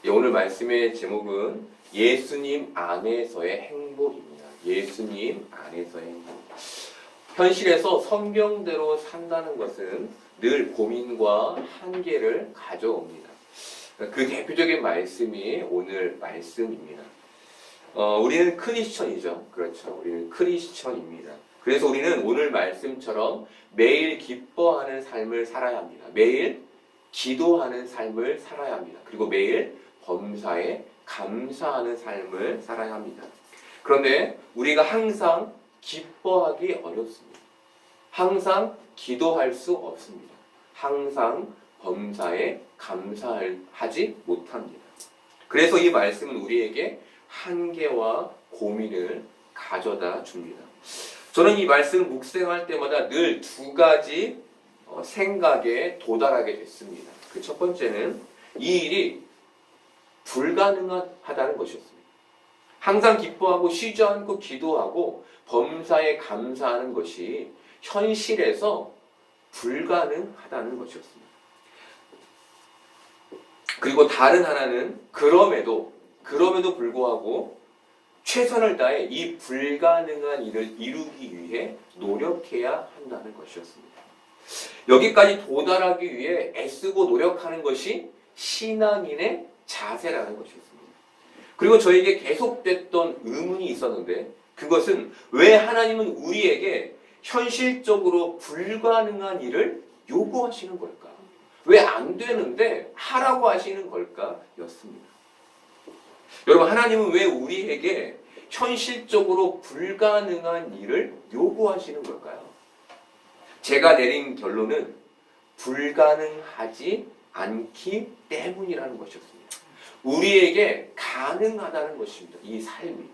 오늘 말씀의 제목은 예수님 안에서의 행복입니다. 예수님 안에서의 행복. 현실에서 성경대로 산다는 것은 늘 고민과 한계를 가져옵니다. 그 대표적인 말씀이 오늘 말씀입니다. 우리는 크리스천이죠. 그렇죠. 우리는 크리스천입니다. 그래서 우리는 오늘 말씀처럼 매일 기뻐하는 삶을 살아야 합니다. 매일 기도하는 삶을 살아야 합니다. 그리고 매일 범사에 감사하는 삶을 살아야 합니다. 그런데 우리가 항상 기뻐하기 어렵습니다. 항상 기도할 수 없습니다. 항상 범사에 감사하지 못합니다. 그래서 이 말씀은 우리에게 한계와 고민을 가져다 줍니다. 저는 이 말씀을 묵상할 때마다 늘 두 가지 생각에 도달하게 됐습니다. 그 첫 번째는 이 일이 불가능하다는 것이었습니다. 항상 기뻐하고 쉬지 않고 기도하고 범사에 감사하는 것이 현실에서 불가능하다는 것이었습니다. 그리고 다른 하나는 그럼에도 불구하고 최선을 다해 이 불가능한 일을 이루기 위해 노력해야 한다는 것이었습니다. 여기까지 도달하기 위해 애쓰고 노력하는 것이 신앙인의 자세라는 것이었습니다. 그리고 저에게 계속됐던 의문이 있었는데 그것은 왜 하나님은 우리에게 현실적으로 불가능한 일을 요구하시는 걸까? 왜 안 되는데 하라고 하시는 걸까? 였습니다. 여러분, 하나님은 왜 우리에게 현실적으로 불가능한 일을 요구하시는 걸까요? 제가 내린 결론은 불가능하지 않기 때문이라는 것이었습니다. 우리에게 가능하다는 것입니다. 이 삶이.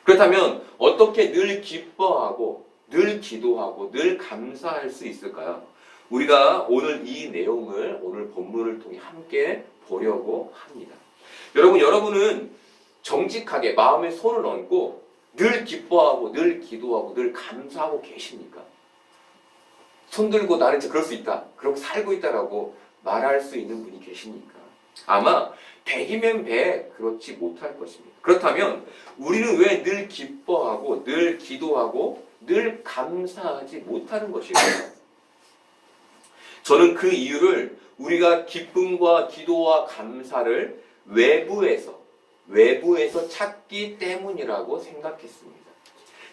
그렇다면 어떻게 늘 기뻐하고 늘 기도하고 늘 감사할 수 있을까요? 우리가 오늘 이 내용을 오늘 본문을 통해 함께 보려고 합니다. 여러분은 정직하게 마음에 손을 얹고 늘 기뻐하고 늘 기도하고 늘 감사하고 계십니까? 손 들고 나는 그럴 수 있다. 그렇게 살고 있다라고 말할 수 있는 분이 계십니까? 아마 100이면 100 그렇지 못할 것입니다. 그렇다면 우리는 왜 늘 기뻐하고 늘 기도하고 늘 감사하지 못하는 것일까요? 저는 그 이유를 우리가 기쁨과 기도와 감사를 외부에서 찾기 때문이라고 생각했습니다.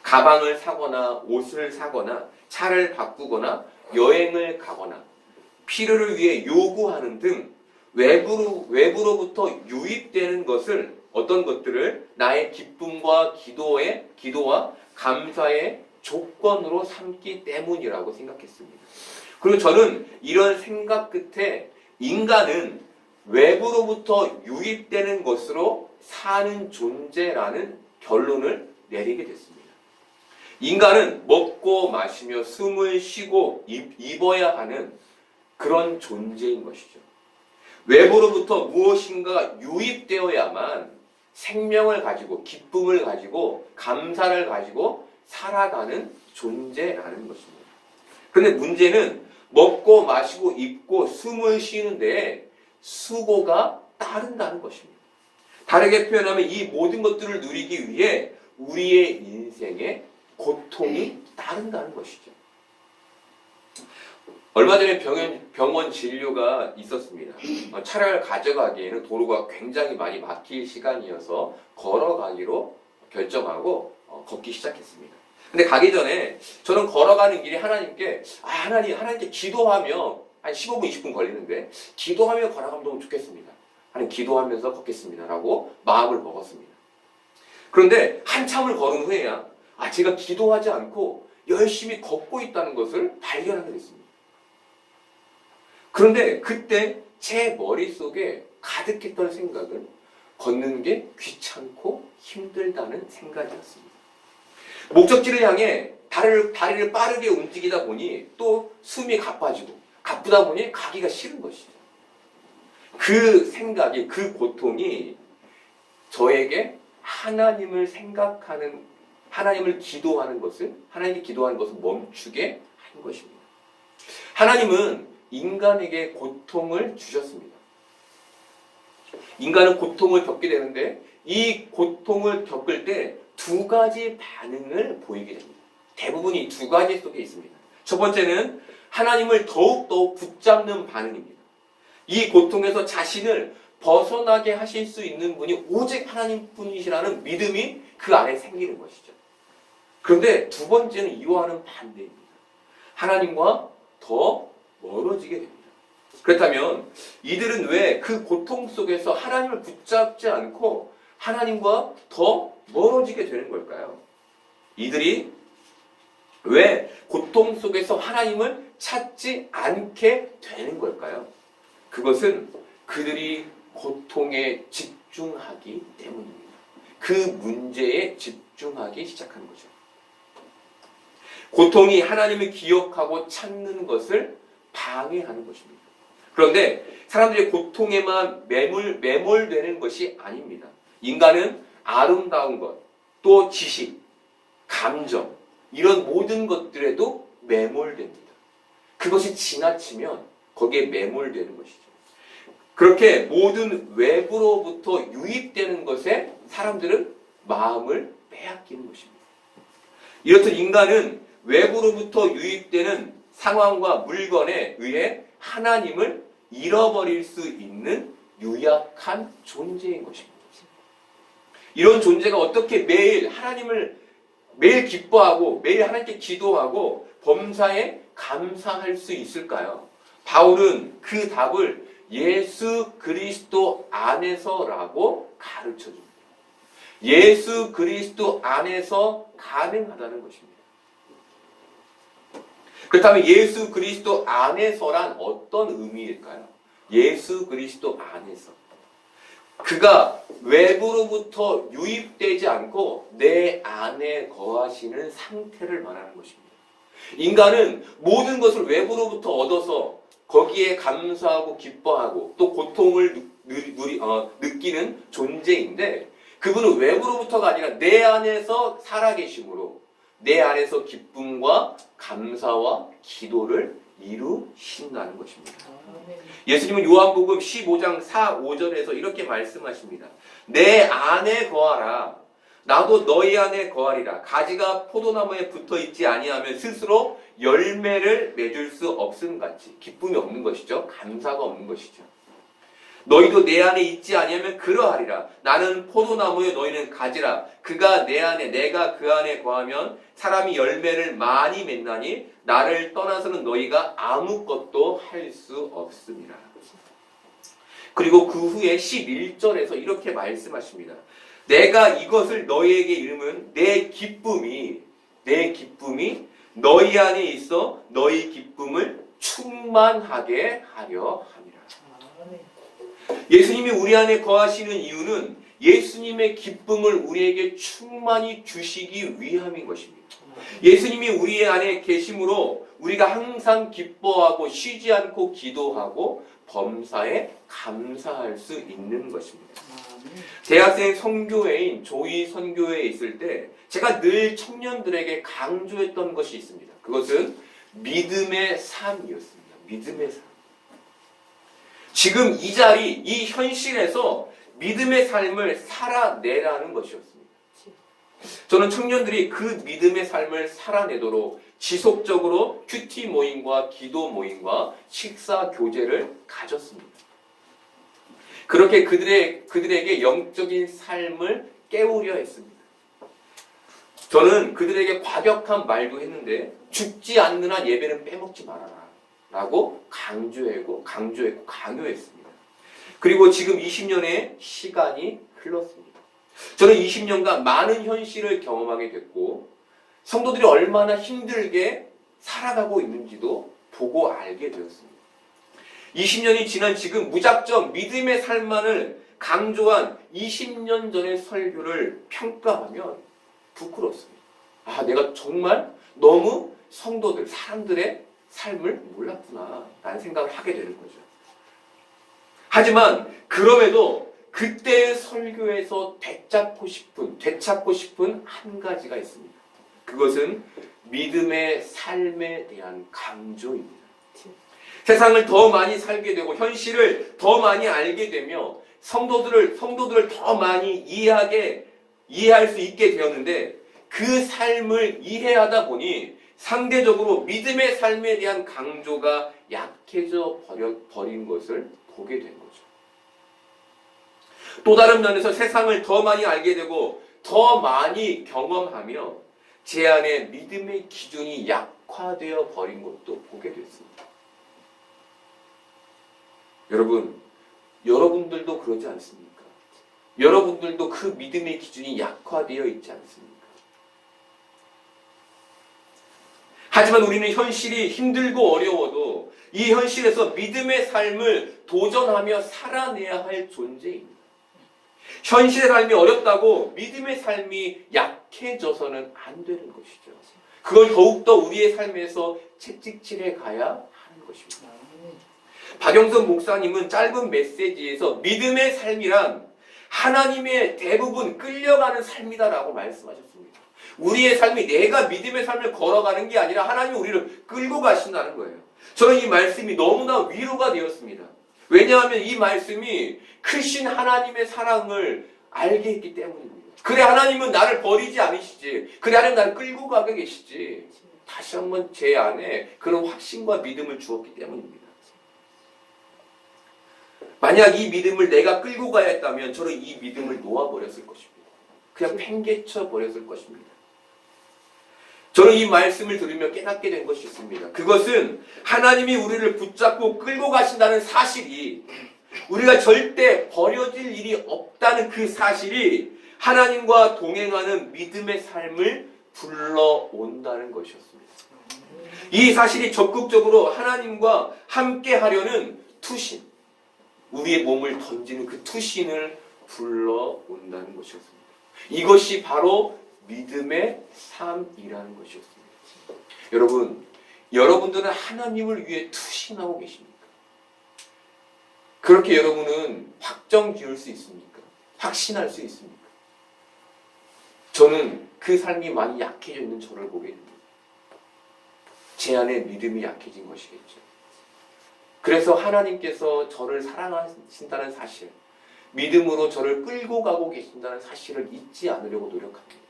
가방을 사거나 옷을 사거나 차를 바꾸거나 여행을 가거나 필요를 위해 요구하는 등 외부로부터 유입되는 것을 어떤 것들을 나의 기쁨과 기도와 감사의 조건으로 삼기 때문이라고 생각했습니다. 그리고 저는 이런 생각 끝에 인간은 외부로부터 유입되는 것으로 사는 존재라는 결론을 내리게 됐습니다. 인간은 먹고 마시며 숨을 쉬고 입어야 하는 그런 존재인 것이죠. 외부로부터 무엇인가 유입되어야만 생명을 가지고 기쁨을 가지고 감사를 가지고 살아가는 존재라는 것입니다. 그런데 문제는 먹고 마시고 입고 숨을 쉬는데 수고가 따른다는 것입니다. 다르게 표현하면 이 모든 것들을 누리기 위해 우리의 인생에 고통이 따른다는 것이죠. 얼마 전에 병원 진료가 있었습니다. 차를 가져가기에는 도로가 굉장히 많이 막힐 시간이어서 걸어가기로 결정하고 걷기 시작했습니다. 근데 가기 전에 저는 걸어가는 길에 하나님께 기도하며 한 15분, 20분 걸리는데 기도하며 걸어가면 좋겠습니다. 하나님 기도하면서 걷겠습니다. 라고 마음을 먹었습니다. 그런데 한참을 걸은 후에야 제가 기도하지 않고 열심히 걷고 있다는 것을 발견하게 됐습니다. 그런데 그때 제 머릿속에 가득했던 생각은 걷는 게 귀찮고 힘들다는 생각이었습니다. 목적지를 향해 다리를 빠르게 움직이다 보니 또 숨이 가쁘다 보니 가기가 싫은 것이죠. 그 생각이, 그 고통이 저에게 하나님을 기도하는 것을 멈추게 한 것입니다. 하나님은 인간에게 고통을 주셨습니다. 인간은 고통을 겪게 되는데 이 고통을 겪을 때 두 가지 반응을 보이게 됩니다. 대부분이 두 가지 속에 있습니다. 첫 번째는 하나님을 더욱더 붙잡는 반응입니다. 이 고통에서 자신을 벗어나게 하실 수 있는 분이 오직 하나님뿐이시라는 믿음이 그 안에 생기는 것이죠. 그런데 두 번째는 이와는 반대입니다. 하나님과 더 멀어지게 됩니다. 그렇다면 이들은 왜 그 고통 속에서 하나님을 붙잡지 않고 하나님과 더 멀어지게 되는 걸까요? 이들이 왜 고통 속에서 하나님을 찾지 않게 되는 걸까요? 그것은 그들이 고통에 집중하기 때문입니다. 그 문제에 집중하기 시작한 거죠. 고통이 하나님을 기억하고 찾는 것을 방해하는 것입니다. 그런데 사람들이 고통에만 매몰되는 것이 아닙니다. 인간은 아름다운 것, 또 지식, 감정, 이런 모든 것들에도 매몰됩니다. 그것이 지나치면 거기에 매몰되는 것이죠. 그렇게 모든 외부로부터 유입되는 것에 사람들은 마음을 빼앗기는 것입니다. 이렇듯 인간은 외부로부터 유입되는 상황과 물건에 의해 하나님을 잃어버릴 수 있는 유약한 존재인 것입니다. 이런 존재가 어떻게 매일 하나님을 매일 기뻐하고 매일 하나님께 기도하고 범사에 감사할 수 있을까요? 바울은 그 답을 예수 그리스도 안에서라고 가르쳐 줍니다. 예수 그리스도 안에서 가능하다는 것입니다. 그렇다면 예수 그리스도 안에서란 어떤 의미일까요? 예수 그리스도 안에서. 그가 외부로부터 유입되지 않고 내 안에 거하시는 상태를 말하는 것입니다. 인간은 모든 것을 외부로부터 얻어서 거기에 감사하고 기뻐하고 또 고통을 느끼는 존재인데 그분은 외부로부터가 아니라 내 안에서 살아계심으로 내 안에서 기쁨과 감사와 기도를 이루신다는 것입니다. 예수님은 요한복음 15장 4, 5절에서 이렇게 말씀하십니다. 내 안에 거하라. 나도 너희 안에 거하리라. 가지가 포도나무에 붙어 있지 아니하면 스스로 열매를 맺을 수 없음같이 기쁨이 없는 것이죠. 감사가 없는 것이죠. 너희도 내 안에 있지 아니하면 그러하리라. 나는 포도나무에 너희는 가지라. 그가 내 안에 내가 그 안에 거하면 사람이 열매를 많이 맺나니 나를 떠나서는 너희가 아무것도 할 수 없음이라. 그리고 그 후에 11절에서 이렇게 말씀하십니다. 내가 이것을 너희에게 이름은 내 기쁨이 너희 안에 있어 너희 기쁨을 충만하게 하려 함이라. 예수님이 우리 안에 거하시는 이유는 예수님의 기쁨을 우리에게 충만히 주시기 위함인 것입니다. 예수님이 우리 안에 계심으로 우리가 항상 기뻐하고 쉬지 않고 기도하고 범사에 감사할 수 있는 것입니다. 대학생 선교회인 조이 선교회에 있을 때 제가 늘 청년들에게 강조했던 것이 있습니다. 그것은 믿음의 삶이었습니다. 믿음의 삶. 지금 이 자리, 이 현실에서 믿음의 삶을 살아내라는 것이었습니다. 저는 청년들이 그 믿음의 삶을 살아내도록 지속적으로 큐티 모임과 기도 모임과 식사 교제를 가졌습니다. 그렇게 그들에게 영적인 삶을 깨우려 했습니다. 저는 그들에게 과격한 말도 했는데 죽지 않는 한 예배는 빼먹지 말아라 라고 강조했고 강요했습니다. 그리고 지금 20년의 시간이 흘렀습니다. 저는 20년간 많은 현실을 경험하게 됐고 성도들이 얼마나 힘들게 살아가고 있는지도 보고 알게 되었습니다. 20년이 지난 지금 무작정 믿음의 삶만을 강조한 20년 전의 설교를 평가하면 부끄럽습니다. 내가 정말 너무 성도들, 사람들의 삶을 몰랐구나 라는 생각을 하게 되는 거죠. 하지만 그럼에도 그때의 설교에서 되찾고 싶은 한 가지가 있습니다. 그것은 믿음의 삶에 대한 강조입니다. 세상을 더 많이 살게 되고 현실을 더 많이 알게 되며 성도들을 더 많이 이해할 수 있게 되었는데 그 삶을 이해하다 보니 상대적으로 믿음의 삶에 대한 강조가 약해져 버린 것을 보게 된 거죠. 또 다른 면에서 세상을 더 많이 알게 되고 더 많이 경험하며 제 안에 믿음의 기준이 약화되어 버린 것도 보게 됐습니다. 여러분들도 그러지 않습니까? 여러분들도 그 믿음의 기준이 약화되어 있지 않습니까? 하지만 우리는 현실이 힘들고 어려워도 이 현실에서 믿음의 삶을 도전하며 살아내야 할 존재입니다. 현실의 삶이 어렵다고 믿음의 삶이 약해져서는 안 되는 것이죠. 그걸 더욱더 우리의 삶에서 채찍질해 가야 하는 것입니다. 박영선 목사님은 짧은 메시지에서 믿음의 삶이란 하나님의 대부분 끌려가는 삶이다라고 말씀하셨습니다. 우리의 삶이 내가 믿음의 삶을 걸어가는 게 아니라 하나님이 우리를 끌고 가신다는 거예요. 저는 이 말씀이 너무나 위로가 되었습니다. 왜냐하면 이 말씀이 크신 하나님의 사랑을 알게 했기 때문입니다. 그래, 하나님은 나를 버리지 않으시지. 그래, 하나님 나를 끌고 가게 계시지. 다시 한번 제 안에 그런 확신과 믿음을 주었기 때문입니다. 만약 이 믿음을 내가 끌고 가야 했다면 저는 이 믿음을 놓아버렸을 것입니다. 그냥 팽개쳐 버렸을 것입니다. 저는 이 말씀을 들으며 깨닫게 된 것이 있습니다. 그것은 하나님이 우리를 붙잡고 끌고 가신다는 사실이, 우리가 절대 버려질 일이 없다는 그 사실이 하나님과 동행하는 믿음의 삶을 불러온다는 것이었습니다. 이 사실이 적극적으로 하나님과 함께 하려는 투신, 우리의 몸을 던지는 그 투신을 불러온다는 것이었습니다. 이것이 바로 믿음의 삶이라는 것이었습니다. 여러분들은 하나님을 위해 투신하고 계십니까? 그렇게 여러분은 확정 지을 수 있습니까? 확신할 수 있습니까? 저는 그 삶이 많이 약해져 있는 저를 보게 됩니다. 제 안에 믿음이 약해진 것이겠죠. 그래서 하나님께서 저를 사랑하신다는 사실, 믿음으로 저를 끌고 가고 계신다는 사실을 잊지 않으려고 노력합니다.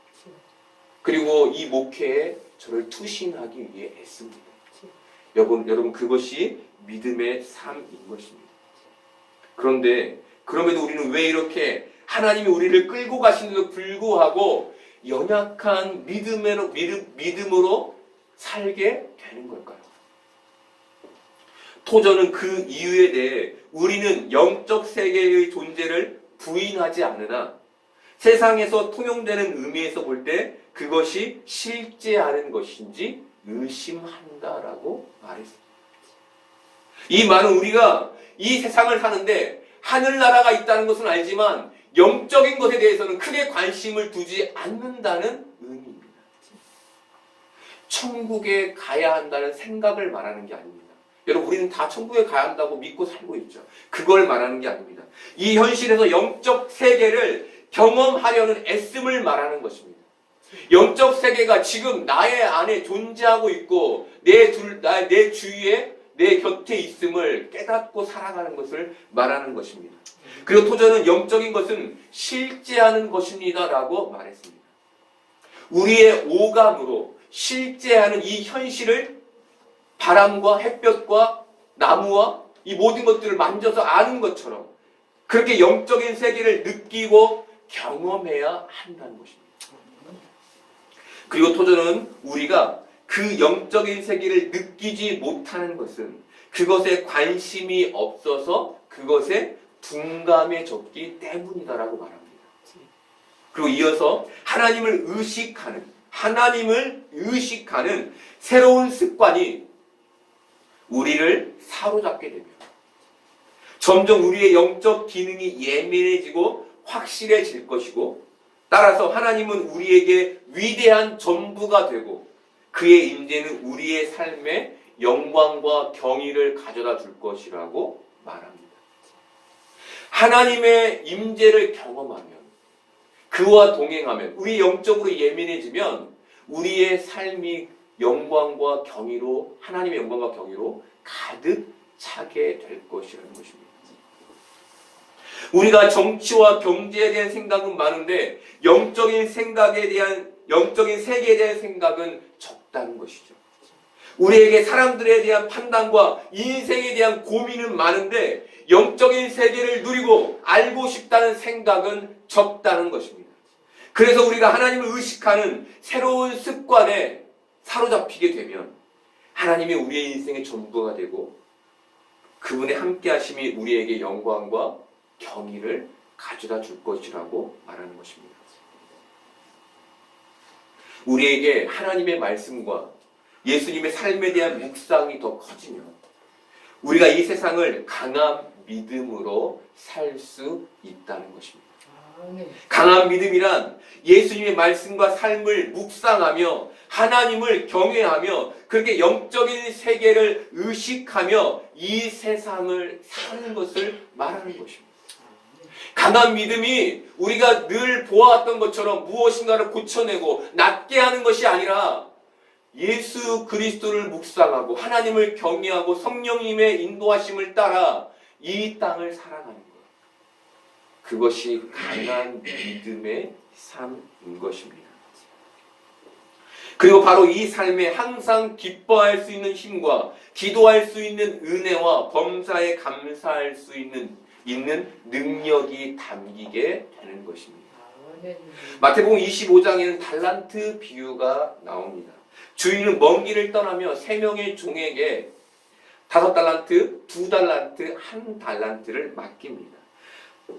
그리고 이 목회에 저를 투신하기 위해 애씁니다. 여러분 그것이 믿음의 삶인 것입니다. 그런데 그럼에도 우리는 왜 이렇게 하나님이 우리를 끌고 가시는데도 불구하고 연약한 믿음으로 살게 되는 걸까요? 토저는 그 이유에 대해 우리는 영적 세계의 존재를 부인하지 않으나 세상에서 통용되는 의미에서 볼 때 그것이 실제하는 것인지 의심한다라고 말했습니다. 이 말은 우리가 이 세상을 사는데 하늘나라가 있다는 것은 알지만 영적인 것에 대해서는 크게 관심을 두지 않는다는 의미입니다. 천국에 가야 한다는 생각을 말하는 게 아닙니다. 여러분, 우리는 다 천국에 가야 한다고 믿고 살고 있죠. 그걸 말하는 게 아닙니다. 이 현실에서 영적 세계를 경험하려는 애씀을 말하는 것입니다. 영적 세계가 지금 나의 안에 존재하고 있고 내 주위에 내 곁에 있음을 깨닫고 살아가는 것을 말하는 것입니다. 그리고 토저는 영적인 것은 실제하는 것입니다 라고 말했습니다. 우리의 오감으로 실제하는 이 현실을 바람과 햇볕과 나무와 이 모든 것들을 만져서 아는 것처럼 그렇게 영적인 세계를 느끼고 경험해야 한다는 것입니다. 그리고 토저는 우리가 그 영적인 세계를 느끼지 못하는 것은 그것에 관심이 없어서 그것에 둔감해졌기 때문이다라고 말합니다. 그리고 이어서 하나님을 의식하는 새로운 습관이 우리를 사로잡게 됩니다. 점점 우리의 영적 기능이 예민해지고 확실해질 것이고 따라서 하나님은 우리에게 위대한 전부가 되고 그의 임재는 우리의 삶에 영광과 경의를 가져다 줄 것이라고 말합니다. 하나님의 임재를 경험하면 그와 동행하면 우리 영적으로 예민해지면 우리의 삶이 영광과 경의로 하나님의 영광과 경의로 가득 차게 될 것이라는 것입니다. 우리가 정치와 경제에 대한 생각은 많은데 영적인 세계에 대한 생각은 적다는 것이죠. 우리에게 사람들에 대한 판단과 인생에 대한 고민은 많은데 영적인 세계를 누리고 알고 싶다는 생각은 적다는 것입니다. 그래서 우리가 하나님을 의식하는 새로운 습관에 사로잡히게 되면 하나님이 우리의 인생의 전부가 되고 그분의 함께 하심이 우리에게 영광과 경의를 가져다 줄 것이라고 말하는 것입니다. 우리에게 하나님의 말씀과 예수님의 삶에 대한 묵상이 더 커지면 우리가 이 세상을 강한 믿음으로 살 수 있다는 것입니다. 강한 믿음이란 예수님의 말씀과 삶을 묵상하며 하나님을 경외하며 그렇게 영적인 세계를 의식하며 이 세상을 사는 것을 말하는 것입니다. 강한 믿음이 우리가 늘 보아왔던 것처럼 무엇인가를 고쳐내고 낫게 하는 것이 아니라 예수 그리스도를 묵상하고 하나님을 경외하고 성령님의 인도하심을 따라 이 땅을 살아가는 것. 그것이 강한 믿음의 삶인 것입니다. 그리고 바로 이 삶에 항상 기뻐할 수 있는 힘과 기도할 수 있는 은혜와 범사에 감사할 수 있는 능력이 담기게 되는 것입니다. 마태복음 25장에는 달란트 비유가 나옵니다. 주인은 먼 길을 떠나며 3명의 종에게 5달란트, 2달란트, 1달란트를 맡깁니다.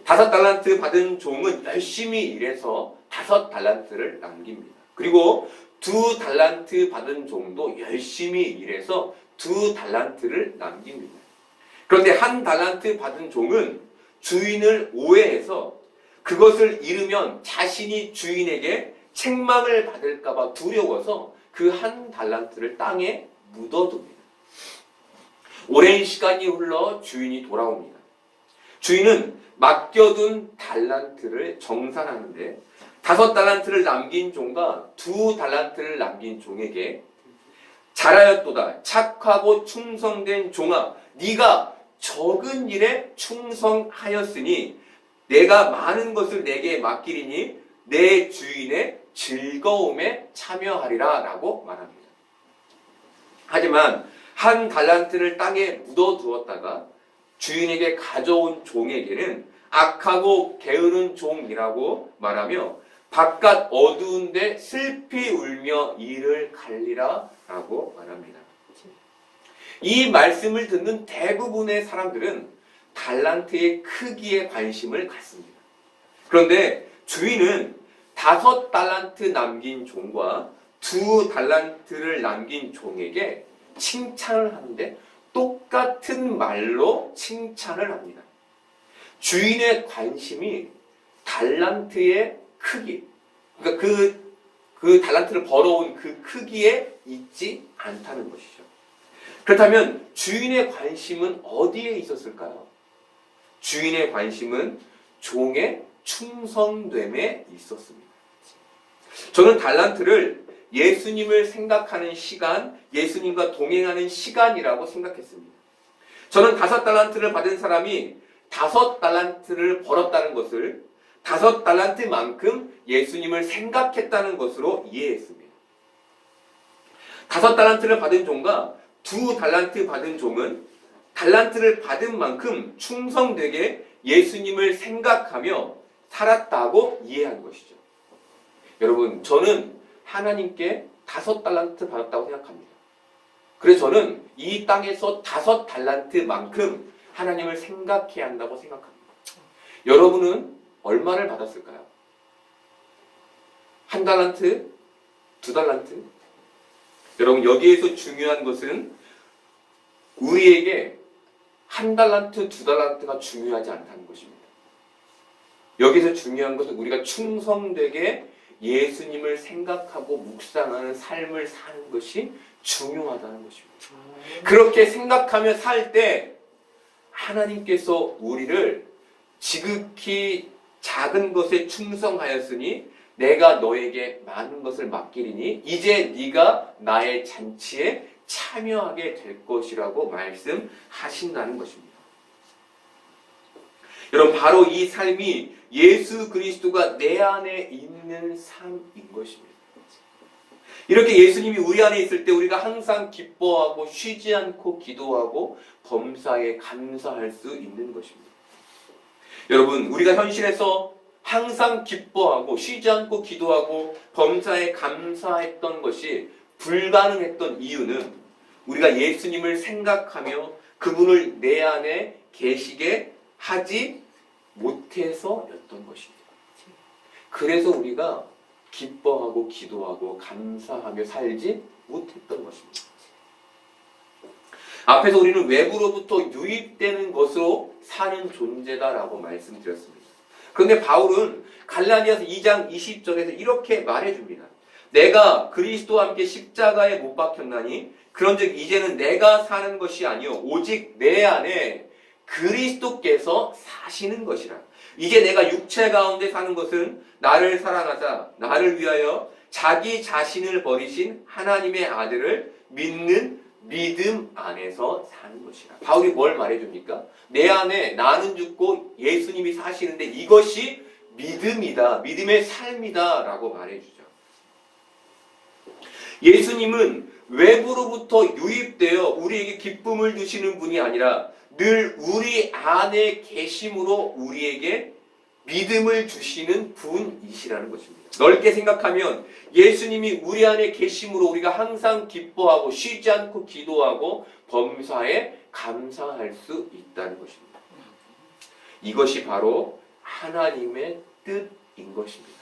5달란트 받은 종은 열심히 일해서 5달란트를 남깁니다. 그리고 2달란트 받은 종도 열심히 일해서 2달란트를 남깁니다. 그런데 1달란트 받은 종은 주인을 오해해서 그것을 잃으면 자신이 주인에게 책망을 받을까봐 두려워서 그 1달란트를 땅에 묻어둡니다. 오랜 시간이 흘러 주인이 돌아옵니다. 주인은 맡겨둔 달란트를 정산하는데 5달란트를 남긴 종과 2달란트를 남긴 종에게 잘하였도다 착하고 충성된 종아 네가 적은 일에 충성하였으니 내가 많은 것을 내게 맡기리니 내 주인의 즐거움에 참여하리라 라고 말합니다. 하지만 1달란트를 땅에 묻어두었다가 주인에게 가져온 종에게는 악하고 게으른 종이라고 말하며 바깥 어두운데 슬피 울며 이를 갈리라 라고 말합니다. 이 말씀을 듣는 대부분의 사람들은 달란트의 크기에 관심을 갖습니다. 그런데 주인은 5달란트 남긴 종과 2달란트를 남긴 종에게 칭찬을 하는데 똑같은 말로 칭찬을 합니다. 주인의 관심이 달란트의 크기, 그러니까 그 달란트를 벌어온 그 크기에 있지 않다는 것이죠. 그렇다면 주인의 관심은 어디에 있었을까요? 주인의 관심은 종의 충성됨에 있었습니다. 저는 달란트를 예수님을 생각하는 시간, 예수님과 동행하는 시간이라고 생각했습니다. 저는 5달란트를 받은 사람이 5달란트를 벌었다는 것을 5달란트만큼 예수님을 생각했다는 것으로 이해했습니다. 5달란트를 받은 종과 2달란트 받은 종은 달란트를 받은 만큼 충성되게 예수님을 생각하며 살았다고 이해한 것이죠. 여러분, 저는 하나님께 5달란트 받았다고 생각합니다. 그래서 저는 이 땅에서 5달란트만큼 하나님을 생각해야 한다고 생각합니다. 여러분은 얼마를 받았을까요? 1달란트? 2달란트? 여러분, 여기에서 중요한 것은 우리에게 1달란트, 2달란트가 중요하지 않다는 것입니다. 여기서 중요한 것은 우리가 충성되게 예수님을 생각하고 묵상하는 삶을 사는 것이 중요하다는 것입니다. 그렇게 생각하며 살 때 하나님께서 우리를 지극히 작은 것에 충성하였으니 내가 너에게 많은 것을 맡기리니 이제 네가 나의 잔치에 참여하게 될 것이라고 말씀하신다는 것입니다. 여러분, 바로 이 삶이 예수 그리스도가 내 안에 있는 삶인 것입니다. 이렇게 예수님이 우리 안에 있을 때 우리가 항상 기뻐하고 쉬지 않고 기도하고 범사에 감사할 수 있는 것입니다. 여러분, 우리가 현실에서 항상 기뻐하고 쉬지 않고 기도하고 범사에 감사했던 것이 불가능했던 이유는 우리가 예수님을 생각하며 그분을 내 안에 계시게 하지 못해서였던 것입니다. 그래서 우리가 기뻐하고 기도하고 감사하며 살지 못했던 것입니다. 앞에서 우리는 외부로부터 유입되는 것으로 사는 존재다라고 말씀드렸습니다. 그런데 바울은 갈라디아서 2장 20절에서 이렇게 말해줍니다. 내가 그리스도와 함께 십자가에 못 박혔나니 그런즉 이제는 내가 사는 것이 아니요 오직 내 안에 그리스도께서 사시는 것이라. 이제 내가 육체 가운데 사는 것은 나를 사랑하사 나를 위하여 자기 자신을 버리신 하나님의 아들을 믿는 믿음 안에서 사는 것이라. 바울이 뭘 말해줍니까? 내 안에 나는 죽고 예수님이 사시는데 이것이 믿음이다, 믿음의 삶이다 라고 말해주죠. 예수님은 외부로부터 유입되어 우리에게 기쁨을 주시는 분이 아니라 늘 우리 안에 계심으로 우리에게 믿음을 주시는 분이시라는 것입니다. 넓게 생각하면 예수님이 우리 안에 계심으로 우리가 항상 기뻐하고 쉬지 않고 기도하고 범사에 감사할 수 있다는 것입니다. 이것이 바로 하나님의 뜻인 것입니다.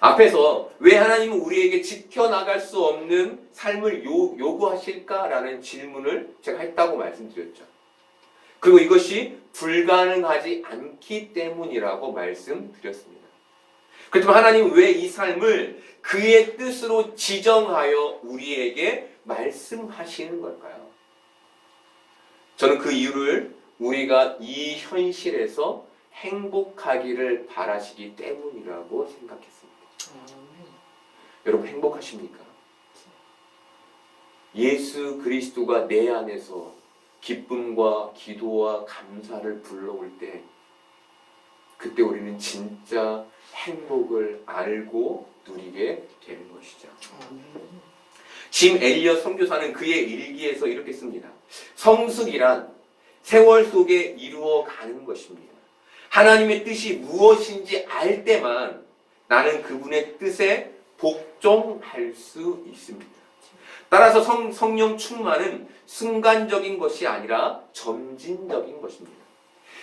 앞에서 왜 하나님은 우리에게 지켜나갈 수 없는 삶을 요구하실까라는 질문을 제가 했다고 말씀드렸죠. 그리고 이것이 불가능하지 않기 때문이라고 말씀드렸습니다. 그렇다면 하나님은 왜 이 삶을 그의 뜻으로 지정하여 우리에게 말씀하시는 걸까요? 저는 그 이유를 우리가 이 현실에서 행복하기를 바라시기 때문이라고 생각했습니다. 여러분 행복하십니까? 예수 그리스도가 내 안에서 기쁨과 기도와 감사를 불러올 때 그때 우리는 진짜 행복을 알고 누리게 되는 것이죠. 짐 엘리엇 선교사는 그의 일기에서 이렇게 씁니다. 성숙이란 세월 속에 이루어가는 것입니다. 하나님의 뜻이 무엇인지 알 때만 나는 그분의 뜻에 복종할 수 있습니다. 따라서 성령 충만은 순간적인 것이 아니라 점진적인 것입니다.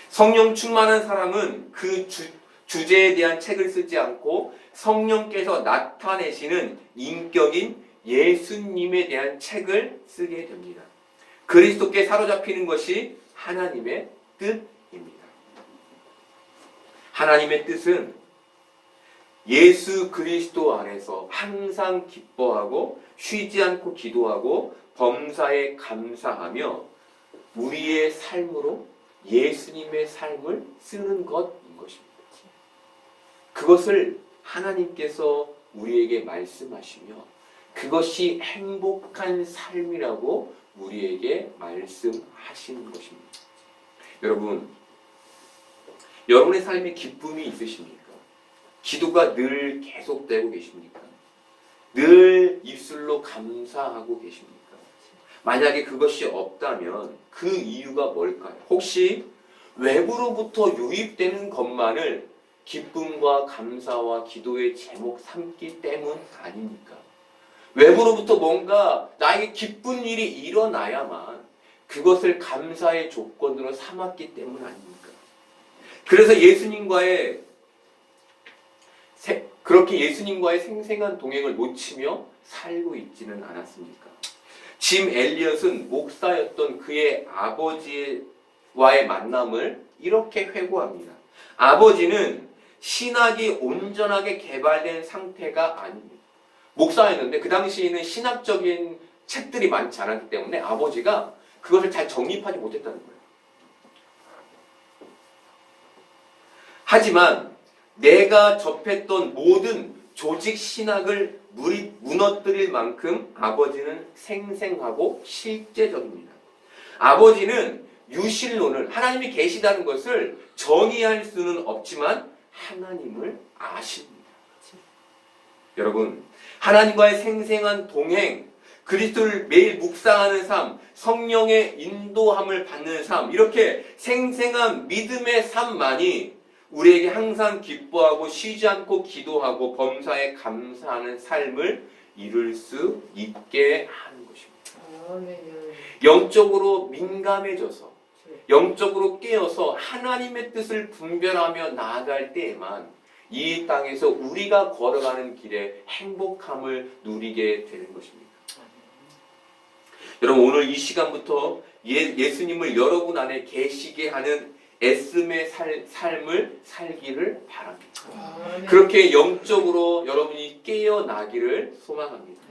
성령 충만한 사람은 그 주제에 대한 책을 쓰지 않고 성령께서 나타내시는 인격인 예수님에 대한 책을 쓰게 됩니다. 그리스도께 사로잡히는 것이 하나님의 뜻입니다. 하나님의 뜻은 예수 그리스도 안에서 항상 기뻐하고 쉬지 않고 기도하고 범사에 감사하며 우리의 삶으로 예수님의 삶을 쓰는 것인 것입니다. 그것을 하나님께서 우리에게 말씀하시며 그것이 행복한 삶이라고 우리에게 말씀하시는 것입니다. 여러분, 여러분의 삶에 기쁨이 있으십니까? 기도가 늘 계속되고 계십니까? 늘 입술로 감사하고 계십니까? 만약에 그것이 없다면 그 이유가 뭘까요? 혹시 외부로부터 유입되는 것만을 기쁨과 감사와 기도의 제목 삼기 때문 아닙니까? 외부로부터 뭔가 나에게 기쁜 일이 일어나야만 그것을 감사의 조건으로 삼았기 때문 아닙니까? 그래서 그렇게 예수님과의 생생한 동행을 놓치며 살고 있지는 않았습니까? 짐 엘리엇은 목사였던 그의 아버지와의 만남을 이렇게 회고합니다. 아버지는 신학이 온전하게 개발된 상태가 아닙니다. 목사였는데 그 당시에는 신학적인 책들이 많지 않았기 때문에 아버지가 그것을 잘 정립하지 못했다는 거예요. 하지만 내가 접했던 모든 조직 신학을 무너뜨릴 만큼 아버지는 생생하고 실제적입니다. 아버지는 유실론을 하나님이 계시다는 것을 정의할 수는 없지만 하나님을 아십니다. 여러분, 하나님과의 생생한 동행, 그리스도를 매일 묵상하는 삶, 성령의 인도함을 받는 삶, 이렇게 생생한 믿음의 삶만이 우리에게 항상 기뻐하고 쉬지 않고 기도하고 범사에 감사하는 삶을 이룰 수 있게 하는 것입니다. 영적으로 민감해져서 영적으로 깨어서 하나님의 뜻을 분별하며 나아갈 때에만 이 땅에서 우리가 걸어가는 길에 행복함을 누리게 되는 것입니다. 여러분, 오늘 이 시간부터 예수님을 여러분 안에 계시게 하는 애씀의 삶을 살기를 바랍니다. 그렇게 영적으로 여러분이 깨어나기를 소망합니다.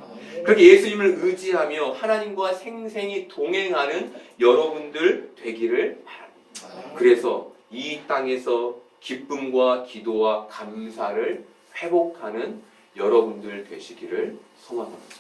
그렇게 예수님을 의지하며 하나님과 생생히 동행하는 여러분들 되기를 바랍니다. 그래서 이 땅에서 기쁨과 기도와 감사를 회복하는 여러분들 되시기를 소망합니다.